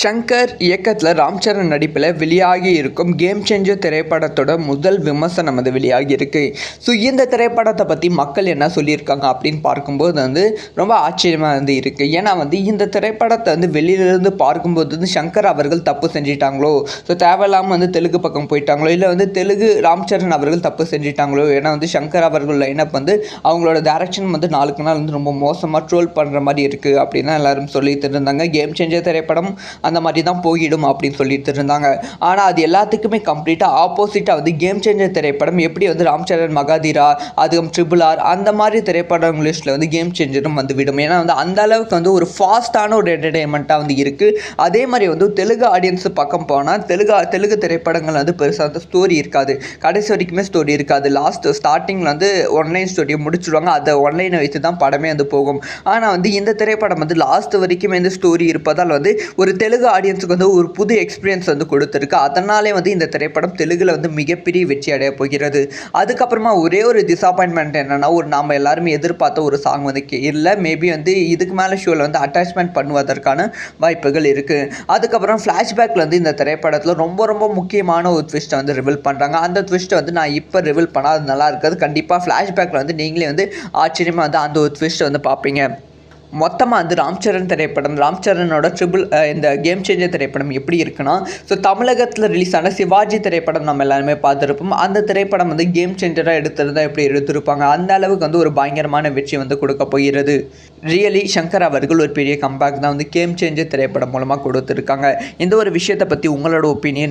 ஷங்கர் இயக்கத்தில் ராம் சரண் நடிப்பில் வெளியாகி இருக்கும் கேம் சேஞ்சர் திரைப்படத்தோட முதல் விமர்சனம் வெளியாகி இருக்கு. ஸோ இந்த திரைப்படத்தை பற்றி மக்கள் என்ன சொல்லியிருக்காங்க அப்படின்னு பார்க்கும்போது ரொம்ப ஆச்சரியமாக இருக்குது. ஏன்னா இந்த திரைப்படத்தை வெளியிலிருந்து பார்க்கும்போது ஷங்கர் அவர்கள் தப்பு செஞ்சிட்டாங்களோ, ஸோ தேவையில்லாமல் தெலுங்கு பக்கம் போயிட்டாங்களோ, இல்லை தெலுங்கு ராம் சரண் அவர்கள் தப்பு செஞ்சிட்டாங்களோ. ஏன்னா ஷங்கர் அவர்கள் லைனப் அவங்களோட டைரக்ஷன் நாளுக்கு நாள் ரொம்ப மோசமாக ட்ரோல் பண்ணுற மாதிரி இருக்குது அப்படின்னு எல்லாரும் சொல்லிட்டு இருந்தாங்க. கேம் சேஞ்சர் திரைப்படம் அந்த மாதிரி தான் போயிடும் அப்படின்னு சொல்லிட்டு இருந்தாங்க. ஆனால் அது எல்லாத்துக்குமே கம்ப்ளீட்டாக ஆப்போசிட்டாக கேம் சேஞ்சர் திரைப்படம் எப்படி ராம் சரண், மகாதீரா, அதுவும் RRR அந்த மாதிரி திரைப்படம் லிஸ்ட்டில் கேம் சேஞ்சரும் விடும். ஏன்னா அந்த அளவுக்கு ஒரு ஃபாஸ்டான ஒரு என்டர்டெயின்மெண்ட்டாக இருக்குது. அதே மாதிரி தெலுங்கு ஆடியன்ஸ் பக்கம் போனால் தெலுங்கு திரைப்படங்கள் பெருசாக ஸ்டோரி இருக்காது. கடைசி வரைக்குமே ஸ்டோரி இருக்காது. ஸ்டார்டிங்கில் ஒன்லைன் ஸ்டோரியை முடிச்சுடுவாங்க. அதை ஒன்லைனை வைத்து தான் படமே போகும். ஆனால் இந்த திரைப்படம் லாஸ்ட் வரைக்கும் ஸ்டோரி இருப்பதால் ஒரு தெலுங்கு ஆடியன்ஸுக்கு ஒரு புது எக்ஸ்பீரியன்ஸ் கொடுத்துருக்கு. அதனாலே இந்த திரைப்படம் தெலுங்குல மிகப்பெரிய வெற்றி அடைய போகிறது. அதுக்கப்புறமா ஒரே ஒரு டிசப்பாயின்மெண்ட் என்னன்னா, நாம் எல்லாருமே எதிர்பார்த்த ஒரு சாங் இல்லை. மேபி இதுக்கு மேலே ஷோவில் அட்டாச்மெண்ட் பண்ணுவதற்கான வாய்ப்புகள் இருக்குது. அதுக்கப்புறம் ஃப்ளாஷ்பேக்கில் இந்த திரைப்படத்தில் ரொம்ப ரொம்ப முக்கியமான ஒரு ட்விஸ்ட்டை ரிவீல் பண்ணுறாங்க. அந்த ட்விஸ்ட்டை நான் இப்போ ரிவீல் பண்ணால் அது நல்லா இருக்காது. கண்டிப்பாக ஃப்ளாஷ்பேக்கில் நீங்களே ஆச்சரியமாக அந்த ஒரு ட்விஸ்ட்டை பார்ப்பீங்க. மொத்தமாக ராம் சரண் திரைப்படம், ராம் சரணோட இந்த கேம் சேஞ்சர் திரைப்படம் எப்படி இருக்குன்னா, ஸோ தமிழகத்தில் ரிலீஸ் ஆன சிவாஜி திரைப்படம் நம்ம எல்லாருமே பார்த்துருப்போம். அந்த திரைப்படம் கேம் சேஞ்சராக எடுத்திருந்தால் எப்படி எடுத்திருப்பாங்க, அந்த அளவுக்கு ஒரு பயங்கரமான வெற்றி கொடுக்க போகிறது. ரியலி ஷங்கர் அவர்கள் ஒரு பெரிய கம்பேக் தான் கேம் சேஞ்சர் திரைப்படம் மூலமாக கொடுத்துருக்காங்க. இந்த ஒரு விஷயத்தை பற்றி உங்களோட ஒப்பீனியன்